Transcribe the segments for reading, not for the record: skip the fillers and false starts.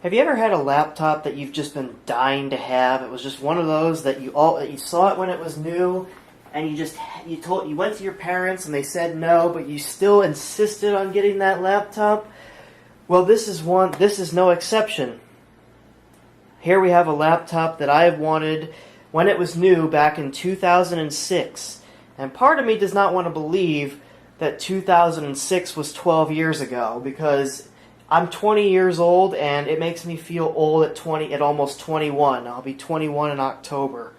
Have you ever had a laptop that you've just been dying to have? It was just one of those that you saw it when it was new, and you went to your parents and they said no, but you still insisted on getting that laptop? Well, this is no exception. Here we have a laptop that I have wanted when it was new back in 2006. And part of me does not want to believe that 2006 was 12 years ago, because I'm 20 years old, and it makes me feel old at almost 21. I'll be 21 in October.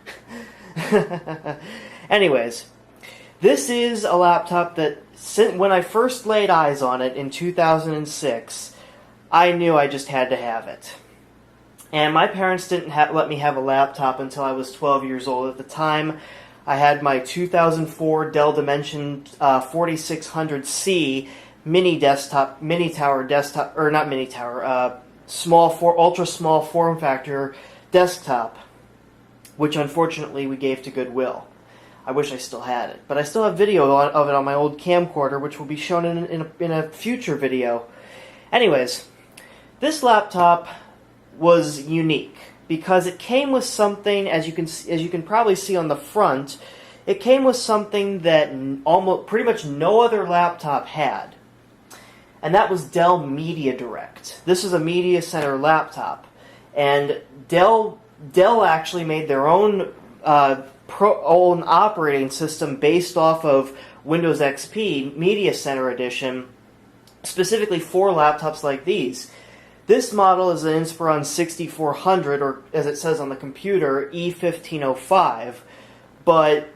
Anyways, this is a laptop that, when I first laid eyes on it in 2006, I knew I just had to have it. And my parents didn't let me have a laptop until I was 12 years old. At the time, I had my 2004 Dell Dimension 4600C ultra small form factor desktop, which unfortunately we gave to Goodwill. I wish I still had it, but I still have video of it on my old camcorder, which will be shown in a future video. Anyways, this laptop was unique because it came with something, as you can probably see on the front, it came with something that almost pretty much no other laptop had. And that was Dell Media Direct. This is a Media Center laptop. And Dell actually made their own own operating system based off of Windows XP, Media Center Edition, specifically for laptops like these. This model is an Inspiron 6400, or as it says on the computer, E1505, but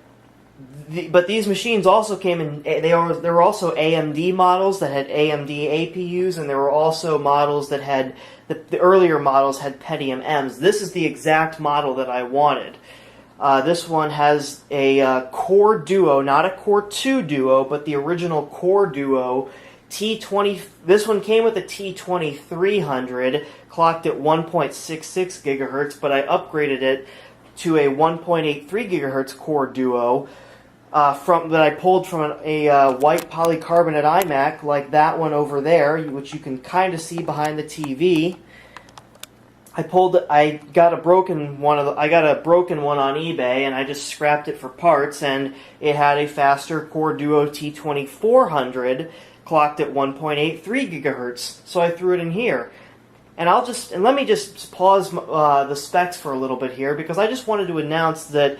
these machines also came in. There were also AMD models that had AMD APUs, and there were also models that had the earlier models had Pentium M's. This is the exact model that I wanted. This one has a Core Duo, not a Core 2 Duo, but the original Core Duo T20. This one came with a T2300, clocked at 1.66 gigahertz, but I upgraded it to a 1.83 gigahertz Core Duo that I pulled from a white polycarbonate iMac, like that one over there, which you can kind of see behind the TV. I got a broken one on eBay, and I just scrapped it for parts, and it had a faster Core Duo T2400 clocked at 1.83 gigahertz. So I threw it in here. And let me just pause the specs for a little bit here, because I just wanted to announce that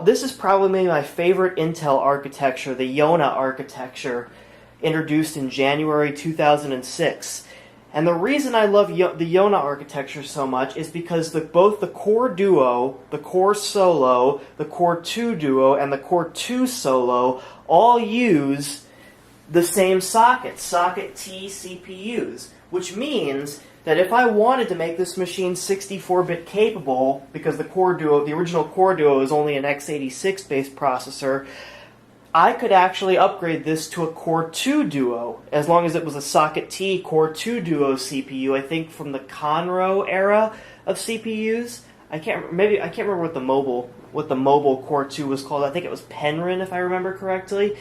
this is probably my favorite Intel architecture, the Yona architecture, introduced in January 2006. And the reason I love the Yona architecture so much is because both the Core Duo, the Core Solo, the Core 2 Duo, and the Core 2 Solo all use the same socket T CPUs, which means that if I wanted to make this machine 64-bit capable, because the original Core Duo is only an x86 based processor, I could actually upgrade this to a Core 2 Duo, as long as it was a Socket T Core 2 Duo CPU, I think from the Conroe era of CPUs. I can't remember what the mobile Core 2 was called. I think it was Penryn, if I remember correctly.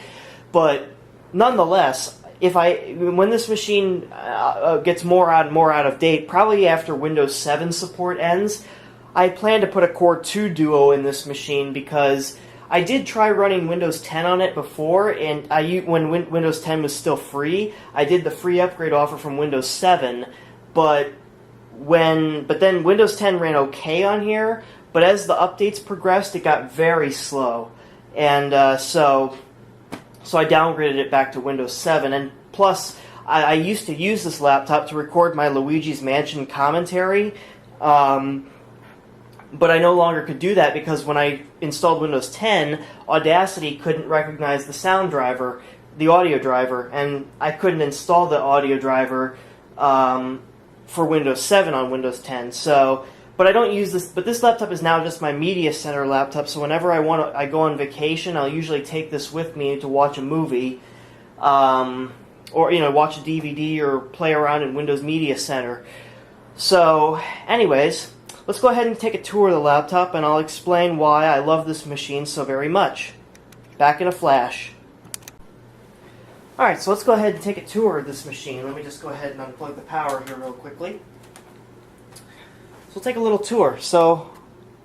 But nonetheless, when this machine gets more out of date, probably after Windows 7 support ends, I plan to put a Core 2 Duo in this machine, because I did try running Windows 10 on it before, and when Windows 10 was still free, I did the free upgrade offer from Windows 7, but then Windows 10 ran okay on here, but as the updates progressed, it got very slow, and so I downgraded it back to Windows 7, and plus, I used to use this laptop to record my Luigi's Mansion commentary, but I no longer could do that because when I installed Windows 10, Audacity couldn't recognize the sound driver, the audio driver, and I couldn't install the audio driver for Windows 7 on Windows 10. So, but I don't use this. But this laptop is now just my Media Center laptop. So whenever I go on vacation, I'll usually take this with me to watch a movie, or watch a DVD or play around in Windows Media Center. So, anyways, let's go ahead and take a tour of the laptop, and I'll explain why I love this machine so very much. Back in a flash. Alright, so let's go ahead and take a tour of this machine. Let me just go ahead and unplug the power here real quickly. we'll take a little tour. So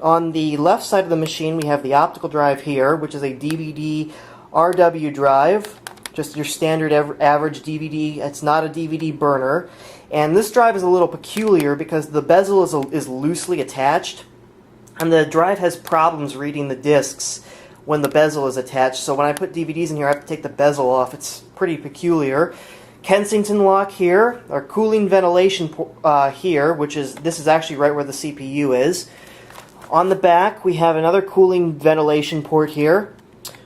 on the left side of the machine, we have the optical drive here, which is a DVD RW drive, just your standard average DVD. It's not a DVD burner. And this drive is a little peculiar because the bezel is loosely attached, and the drive has problems reading the discs when the bezel is attached. So when I put DVDs in here, I have to take the bezel off. It's pretty peculiar. Kensington lock here, our cooling ventilation here, this is actually right where the CPU is. On the back, we have another cooling ventilation port here.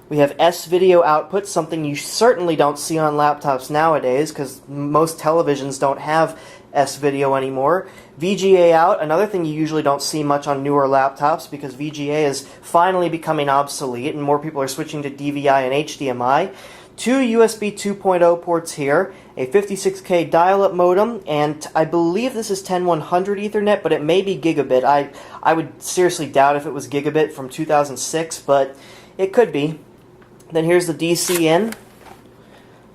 We have S-video output, something you certainly don't see on laptops nowadays because most televisions don't have S-video anymore. VGA out, another thing you usually don't see much on newer laptops because VGA is finally becoming obsolete and more people are switching to DVI and HDMI. Two USB 2.0 ports here, a 56K dial-up modem, and I believe this is 10100 Ethernet, but it may be gigabit. I would seriously doubt if it was gigabit from 2006, but it could be. Then here's the DC in.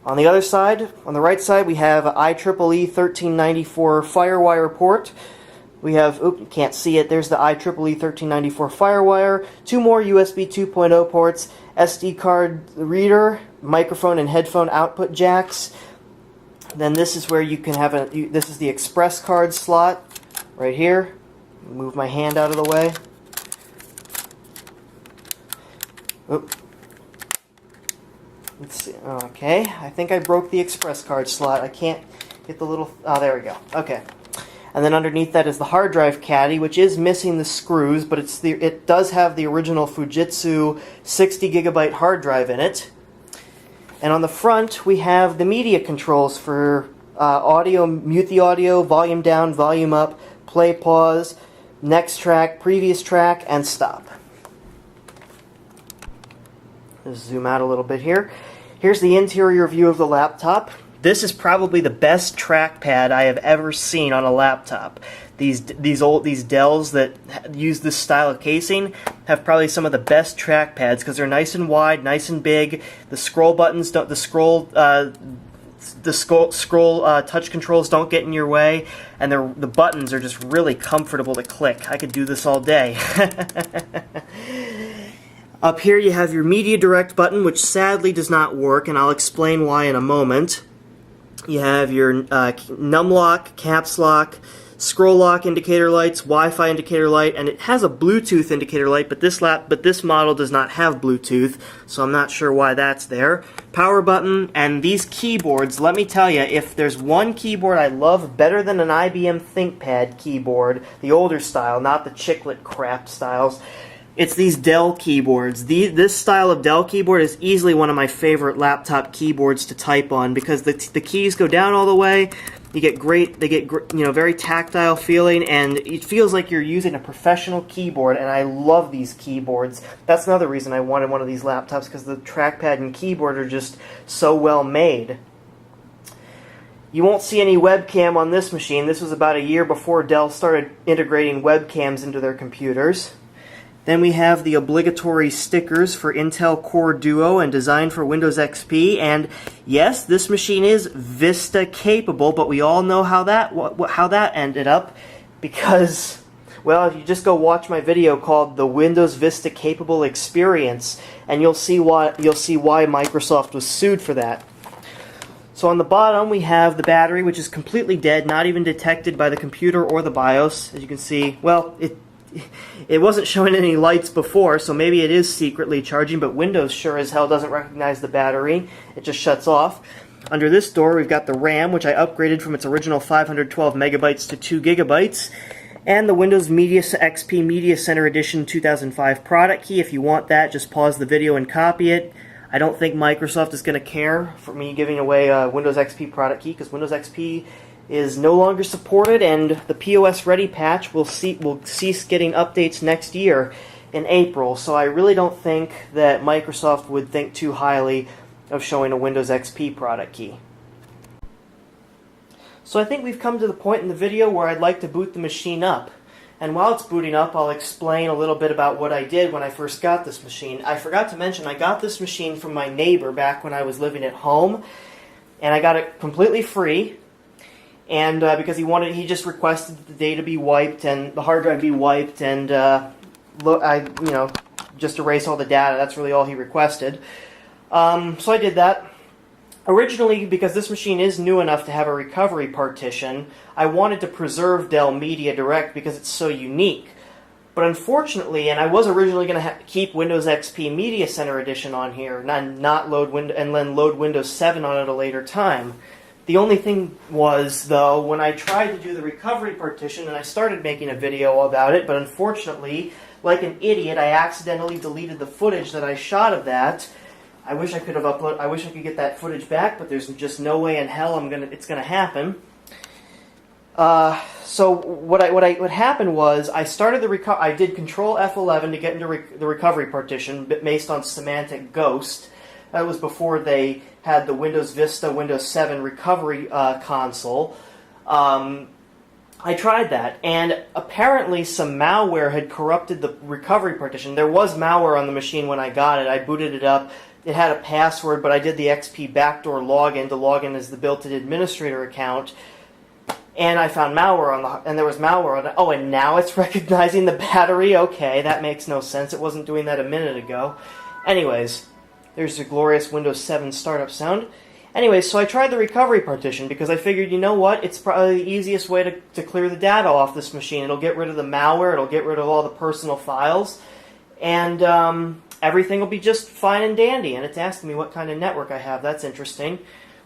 On the other side, on the right side, we have IEEE 1394 FireWire port. We have, you can't see it, there's the IEEE 1394 FireWire, two more USB 2.0 ports, SD card reader, microphone and headphone output jacks. Then this is where you can have this is the express card slot right here. Move my hand out of the way. Oop. Let's see. Okay, I think I broke the express card slot. I can't get the little... Oh, there we go. Okay. And then underneath that is the hard drive caddy, which is missing the screws, but it does have the original Fujitsu 60 gigabyte hard drive in it. And on the front, we have the media controls for audio, mute the audio, volume down, volume up, play, pause, next track, previous track, and stop. Let's zoom out a little bit here. Here's the interior view of the laptop. This is probably the best trackpad I have ever seen on a laptop. These Dells that use this style of casing have probably some of the best trackpads because they're nice and wide, nice and big. The scroll buttons don't, the scroll touch controls don't get in your way, and the buttons are just really comfortable to click. I could do this all day. Up here you have your Media Direct button, which sadly does not work, and I'll explain why in a moment. You have your num lock, caps lock, scroll lock indicator lights, Wi-Fi indicator light, and it has a Bluetooth indicator light, but this model does not have Bluetooth, so I'm not sure why that's there. Power button, and these keyboards, let me tell you, if there's one keyboard I love better than an IBM ThinkPad keyboard, the older style, not the chiclet crap styles, it's these Dell keyboards. This style of Dell keyboard is easily one of my favorite laptop keyboards to type on because the keys go down all the way. They get very tactile feeling, and it feels like you're using a professional keyboard, and I love these keyboards. That's another reason I wanted one of these laptops, because the trackpad and keyboard are just so well made. You won't see any webcam on this machine. This was about a year before Dell started integrating webcams into their computers. Then we have the obligatory stickers for Intel Core Duo and designed for Windows XP. And yes, this machine is Vista capable, but we all know how that ended up because, well, if you just go watch my video called "The Windows Vista Capable Experience," and you'll see why Microsoft was sued for that. So on the bottom we have the battery, which is completely dead, not even detected by the computer or the BIOS. As you can see, well, it wasn't showing any lights before, so maybe it is secretly charging, but Windows sure as hell doesn't recognize the battery. It just shuts off. Under this door, we've got the RAM, which I upgraded from its original 512 megabytes to 2 gigabytes, and the Windows XP Media Center Edition 2005 product key. If you want that, just pause the video and copy it. I don't think Microsoft is going to care for me giving away a Windows XP product key, because Windows XP is no longer supported, and the POS Ready patch will cease getting updates next year in April. So I really don't think that Microsoft would think too highly of showing a Windows XP product key. So I think we've come to the point in the video where I'd like to boot the machine up. And while it's booting up, I'll explain a little bit about what I did when I first got this machine. I forgot to mention I got this machine from my neighbor back when I was living at home, and I got it completely free. and because he just requested that the data be wiped and the hard drive be wiped, and just erase all the data. That's really all he requested. So I did that. Originally, because this machine is new enough to have a recovery partition, I wanted to preserve Dell Media Direct because it's so unique. But unfortunately, and I was originally going to keep Windows XP Media Center Edition on here, and not load and then load Windows 7 on at a later time. The only thing was, though, when I tried to do the recovery partition, and I started making a video about it, but unfortunately, like an idiot, I accidentally deleted the footage that I shot of that. I wish I could have uploaded. I wish I could get that footage back, but there's just no way in hell it's gonna happen. So what happened was I started I did Control F11 to get into the recovery partition based on Semantic Ghost. That was before they had the Windows Vista, Windows 7 recovery console. I tried that, and apparently some malware had corrupted the recovery partition. There was malware on the machine when I got it. I booted it up. It had a password, but I did the XP backdoor login to log in as the built-in administrator account, and I found malware and there was malware on it. Oh, and now it's recognizing the battery? Okay, that makes no sense. It wasn't doing that a minute ago. Anyways, there's the glorious Windows 7 startup sound. Anyways, so I tried the recovery partition because I figured, you know what, it's probably the easiest way to clear the data off this machine. It'll get rid of the malware, it'll get rid of all the personal files, and everything will be just fine and dandy. And it's asking me what kind of network I have. That's interesting.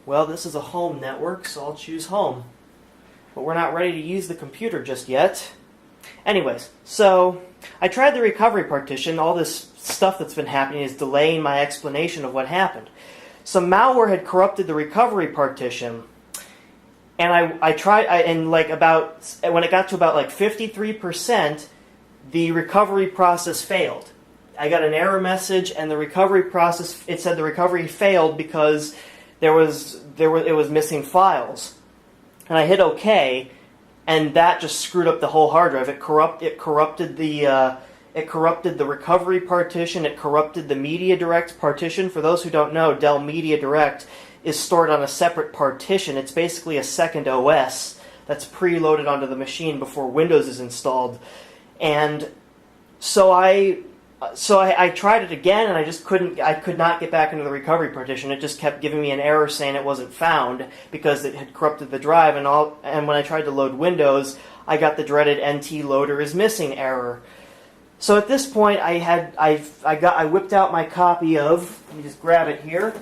Well, this is a home network, so I'll choose home. But we're not ready to use the computer just yet. Anyways, so I tried the recovery partition. All this stuff that's been happening is delaying my explanation of what happened. Some malware had corrupted the recovery partition, and I tried, and like when it got to about like 53%, the recovery process failed. I got an error message, and the recovery process, it said the recovery failed because it was missing files. And I hit OK, and that just screwed up the whole hard drive. It corrupted the recovery partition. It corrupted the Media Direct partition. For those who don't know, Dell Media Direct is stored on a separate partition. It's basically a second OS that's preloaded onto the machine before Windows is installed. And so I tried it again, and I could not get back into the recovery partition. It just kept giving me an error saying it wasn't found because it had corrupted the drive, and when I tried to load Windows, I got the dreaded NT loader is missing error. So at this point, I whipped out my copy of, let me just grab it here,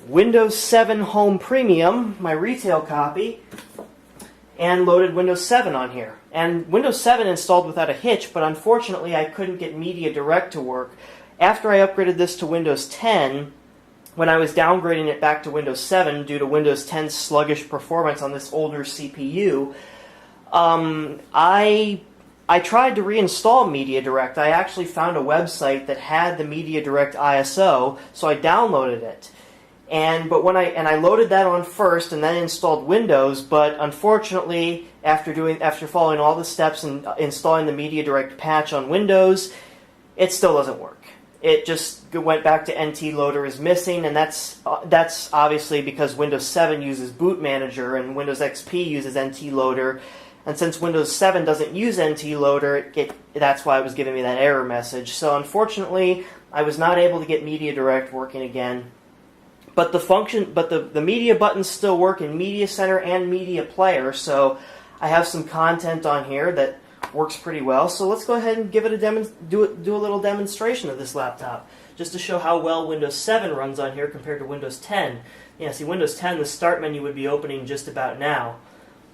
Windows 7 Home Premium, my retail copy, and loaded Windows 7 on here. And Windows 7 installed without a hitch, but unfortunately I couldn't get Media Direct to work. After I upgraded this to Windows 10, when I was downgrading it back to Windows 7 due to Windows 10's sluggish performance on this older CPU, I tried to reinstall Media Direct. I actually found a website that had the Media Direct ISO, so I downloaded it. But I loaded that on first and then installed Windows, but unfortunately, after following all the steps and installing the Media Direct patch on Windows, it still doesn't work. It just went back to NT loader is missing, and that's obviously because Windows 7 uses Boot Manager and Windows XP uses NT loader. And since Windows 7 doesn't use NT loader, that's why it was giving me that error message. So unfortunately, I was not able to get Media Direct working again. But the media buttons still work in Media Center and Media Player, so I have some content on here that works pretty well. So let's go ahead and give it do a little demonstration of this laptop, just to show how well Windows 7 runs on here compared to Windows 10. Yeah, see, Windows 10, the Start menu would be opening just about now.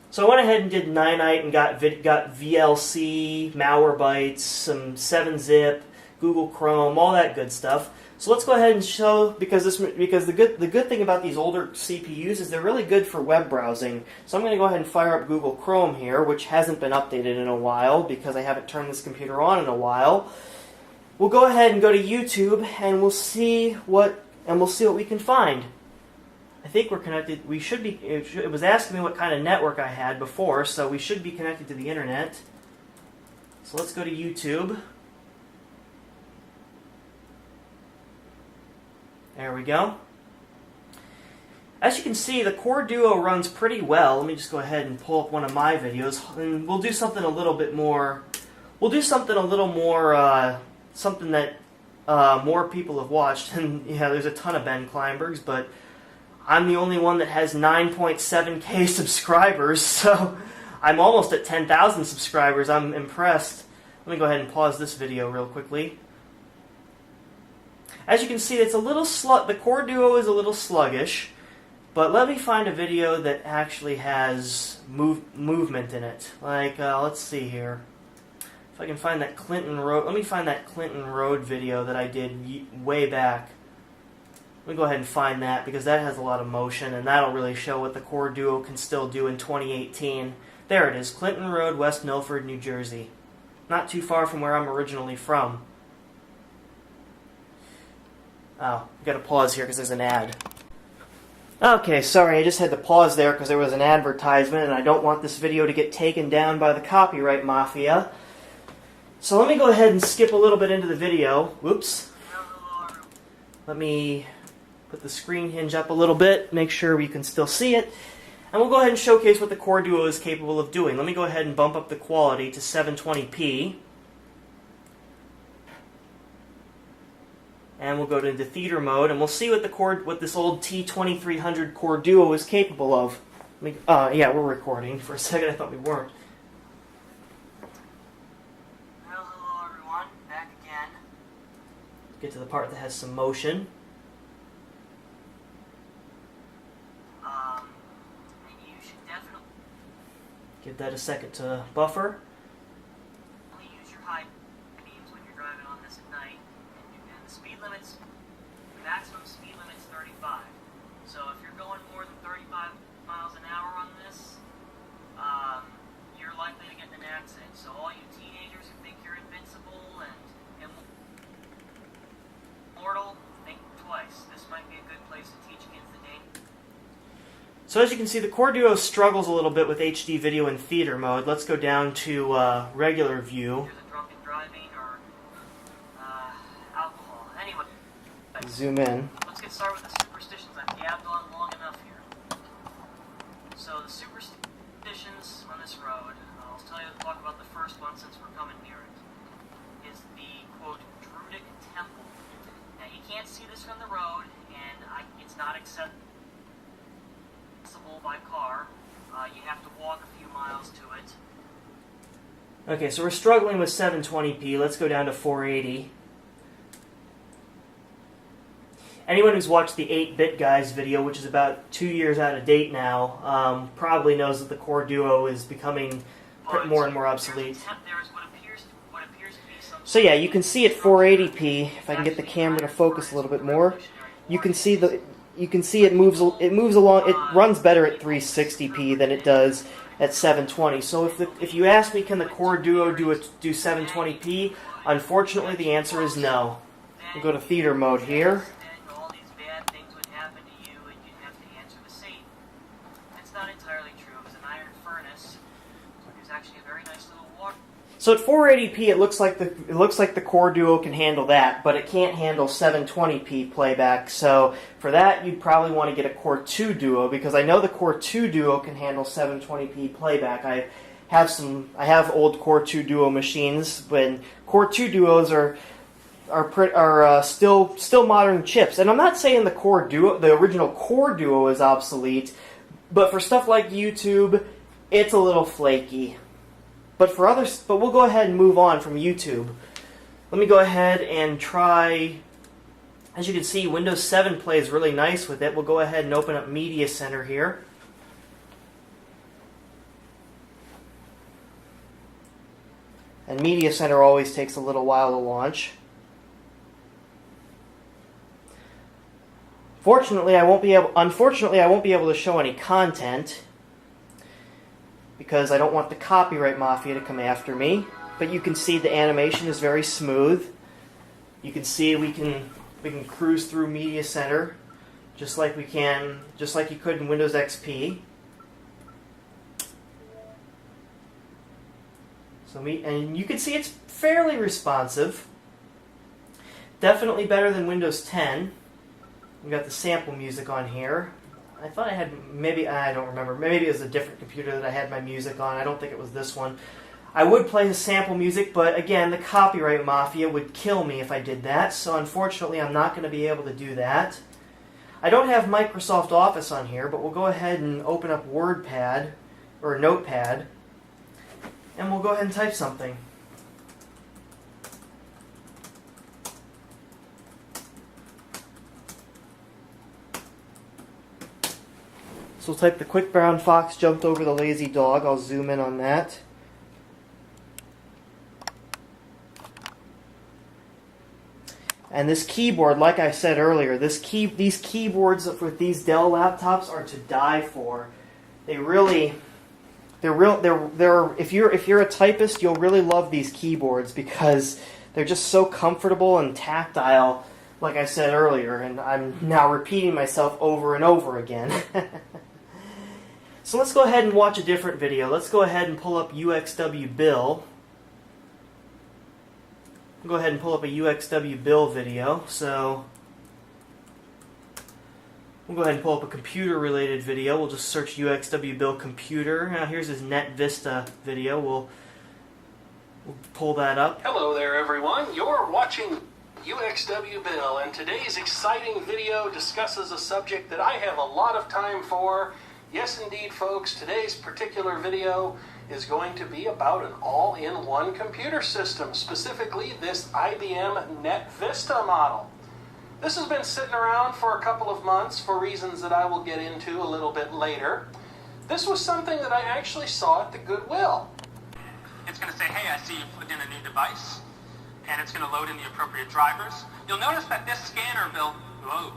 So I went ahead and did Ninite and got VLC, Malwarebytes, some 7-zip, Google Chrome, all that good stuff. So let's go ahead and show, because the good thing about these older CPUs is they're really good for web browsing. So I'm going to go ahead and fire up Google Chrome here, which hasn't been updated in a while because I haven't turned this computer on in a while. We'll go ahead and go to YouTube, and we'll see what we can find. I think we're connected. We should be. It was asking me what kind of network I had before, so we should be connected to the internet. So let's go to YouTube. There we go. As you can see, the Core Duo runs pretty well. Let me just go ahead and pull up one of my videos, and we'll do something a little bit more. We'll do something a little more, something that more people have watched. And yeah, there's a ton of Ben Kleinbergs, but I'm the only one that has 9.7K subscribers, so I'm almost at 10,000 subscribers. I'm impressed. Let me go ahead and pause this video real quickly. As you can see, it's a little the Core Duo is a little sluggish, but let me find a video that actually has movement in it. Like, let's see here. If I can find that Clinton Road, let me find that Clinton Road video that I did way back. Let me go ahead and find that, because that has a lot of motion, and that'll really show what the Core Duo can still do in 2018. There it is, Clinton Road, West Milford, New Jersey. Not too far from where I'm originally from. Oh, I've got to pause here because there's an ad. Okay, sorry, I just had to pause there because there was an advertisement, and I don't want this video to get taken down by the copyright mafia. So let me go ahead and skip a little bit into the video. Whoops. Let me put the screen hinge up a little bit, make sure we can still see it. And we'll go ahead and showcase what the Core Duo is capable of doing. Let me go ahead and bump up the quality to 720p. And we'll go into theater mode, and we'll see what this old T2300 Core Duo is capable of. Yeah, we're recording. For a second, I thought we weren't. Well, hello everyone, back again. Get to the part that has some motion. You should definitely Give that a second to buffer. use your high beams when you're driving on this at night. And the speed limits, maximum speed limit's 35. So if you're going more than 35 miles an hour on this, you're likely to get in an accident. So all you teenagers who think you're invincible and immortal, think twice. This might be a good place to teach kids the danger. So as you can see, the Core Duo struggles a little bit with HD video in theater mode. Let's go down to regular view. There's a drunken driving or alcohol. Anyway, Zoom in. let's get started with the superstitions. I've gabbed on long enough here. So the superstitions on this road, I'll talk about the first one since we're coming near it, is the, quote, Druidic Temple. Now you can't see this from the road, and it's not accessible by car. You have to walk a few miles to it. Okay, so we're struggling with 720p. Let's go down to 480. Anyone who's watched the 8-Bit Guys video, which is about 2 years out of date now, probably knows that the Core Duo is becoming more and more obsolete. So yeah, you can see at 480p, if I can get the camera to focus a little bit more, you can see it moves along. It runs better at 360p than it does at 720. So if you ask me, can the Core Duo do 720p? Unfortunately, the answer is no. We'll go to theater mode here. All these bad things would happen to you, and you'd have to answer the Satan. That's not entirely true. It was an iron furnace. It was actually a very nice little water. So at 480p, it looks like the Core Duo can handle that, but it can't handle 720p playback. So for that, you'd probably want to get a Core 2 Duo, because I know the Core 2 Duo can handle 720p playback. I have old Core 2 Duo machines, but Core 2 Duos are still modern chips. And I'm not saying the original Core Duo is obsolete, but for stuff like YouTube, it's a little flaky. But we'll go ahead and move on from YouTube. Let me go ahead and try. As you can see, Windows 7 plays really nice with it. We'll go ahead and open up Media Center here. And Media Center always takes a little while to launch. Unfortunately, I won't be able to show any content, because I don't want the copyright mafia to come after me. But you can see the animation is very smooth. You can see we can cruise through Media Center just like you could in Windows XP. And you can see it's fairly responsive. Definitely better than Windows 10. We've got the sample music on here. I thought I had, maybe, I don't remember, maybe it was a different computer that I had my music on. I don't think it was this one. I would play the sample music, but again, the copyright mafia would kill me if I did that, so unfortunately I'm not going to be able to do that. I don't have Microsoft Office on here, but we'll go ahead and open up WordPad, or Notepad, and we'll go ahead and type something. So we'll type the quick brown fox jumped over the lazy dog. I'll zoom in on that. And this keyboard, like I said earlier, these keyboards with these Dell laptops are to die for. If you're a typist, you'll really love these keyboards because they're just so comfortable and tactile, like I said earlier, and I'm now repeating myself over and over again. So let's go ahead and watch a different video. Let's go ahead and pull up UXW Bill. Go ahead and pull up a UXW Bill video. So we'll go ahead and pull up a computer-related video. We'll just search UXW Bill computer. Now here's his Net Vista video. We'll pull that up. Hello there, everyone. You're watching UXW Bill, and today's exciting video discusses a subject that I have a lot of time for. Yes, indeed, folks. Today's particular video is going to be about an all-in-one computer system, specifically this IBM Net Vista model. This has been sitting around for a couple of months for reasons that I will get into a little bit later. This was something that I actually saw at the Goodwill. It's going to say, hey, I see you put in a new device, and it's going to load in the appropriate drivers. You'll notice that this scanner built... Whoa.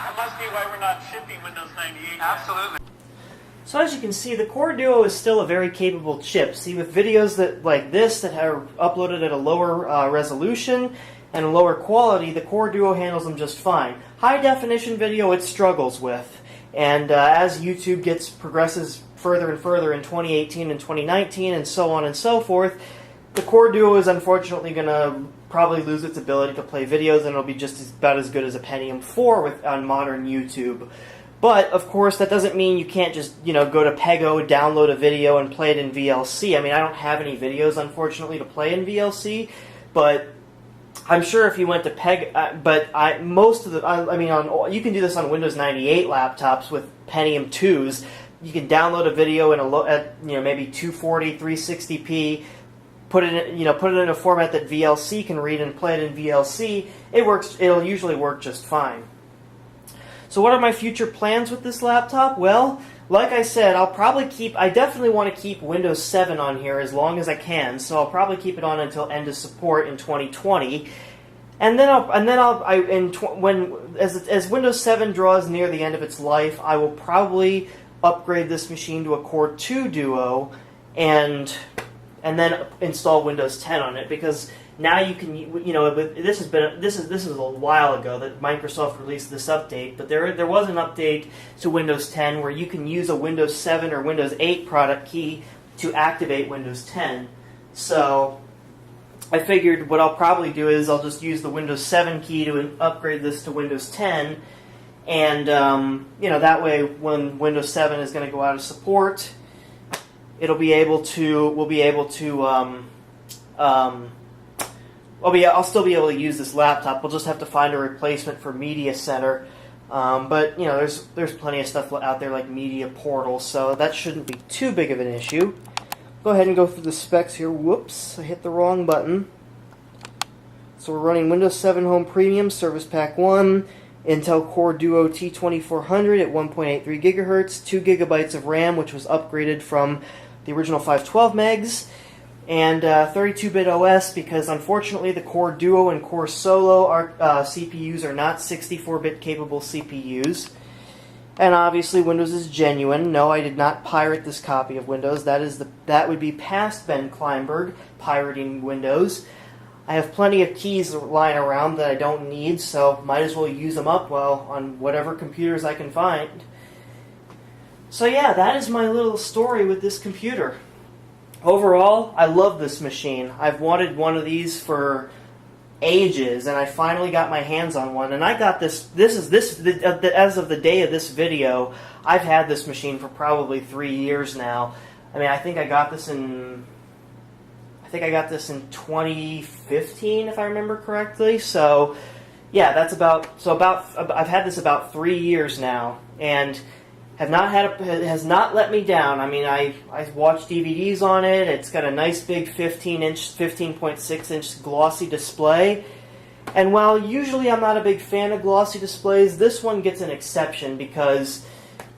That must be why we're not shipping Windows 98. Absolutely. So as you can see, the Core Duo is still a very capable chip. See, with videos like this that are uploaded at a lower resolution and a lower quality, the Core Duo handles them just fine. High definition video it struggles with, and as YouTube progresses further and further in 2018 and 2019 and so on and so forth, the Core Duo is unfortunately going to probably lose its ability to play videos, and it'll be just about as good as a Pentium 4 on modern YouTube. But, of course, that doesn't mean you can't just, go to Pego, download a video, and play it in VLC. I mean, I don't have any videos, unfortunately, to play in VLC, but I'm sure if you went to Peg... you can do this on Windows 98 laptops with Pentium 2s. You can download a video at maybe 240, 360p, put it in a format that VLC can read and play it in VLC. It'll usually work just fine. So what are my future plans with this laptop? Well, like I said, I definitely want to keep Windows 7 on here as long as I can, so I'll probably keep it on until end of support in 2020. And then as Windows 7 draws near the end of its life, I will probably upgrade this machine to a Core 2 Duo and then install Windows 10 on it, because now you can, this is a while ago that Microsoft released this update, but there was an update to Windows 10 where you can use a Windows 7 or Windows 8 product key to activate Windows 10. So I figured what I'll probably do is I'll just use the Windows 7 key to upgrade this to Windows 10, and that way when Windows 7 is going to go out of support, I'll still be able to use this laptop. We'll just have to find a replacement for Media Center. But there's plenty of stuff out there like Media Portal, so that shouldn't be too big of an issue. Go ahead and go through the specs here. Whoops, I hit the wrong button. So we're running Windows 7 Home Premium, Service Pack 1, Intel Core Duo T2400 at 1.83 GHz, 2 GB of RAM, which was upgraded from the original 512 megs, and 32-bit OS, because unfortunately the Core Duo and Core Solo CPUs are not 64-bit capable CPUs. And obviously Windows is genuine. No, I did not pirate this copy of Windows. That would be past Ben Kleinberg pirating Windows. I have plenty of keys lying around that I don't need, so might as well use them up well on whatever computers I can find. So yeah, that is my little story with this computer. Overall, I love this machine. I've wanted one of these for ages, and I finally got my hands on one. And I got this. As of the day of this video, I've had this machine for probably 3 years now. I mean, I think I got this in 2015, if I remember correctly. So yeah, I've had this about 3 years now, and has not let me down. I mean, I watched DVDs on it. It's got a nice big 15.6-inch glossy display. And while usually I'm not a big fan of glossy displays, this one gets an exception because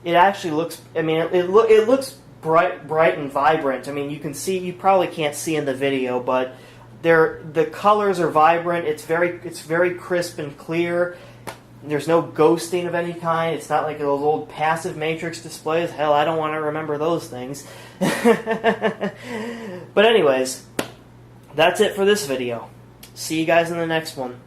it actually looks, I mean, it looks bright and vibrant. I mean, you probably can't see in the video, but the colors are vibrant. It's very crisp and clear. There's no ghosting of any kind. It's not like those old passive matrix displays. Hell, I don't want to remember those things. But anyways, that's it for this video. See you guys in the next one.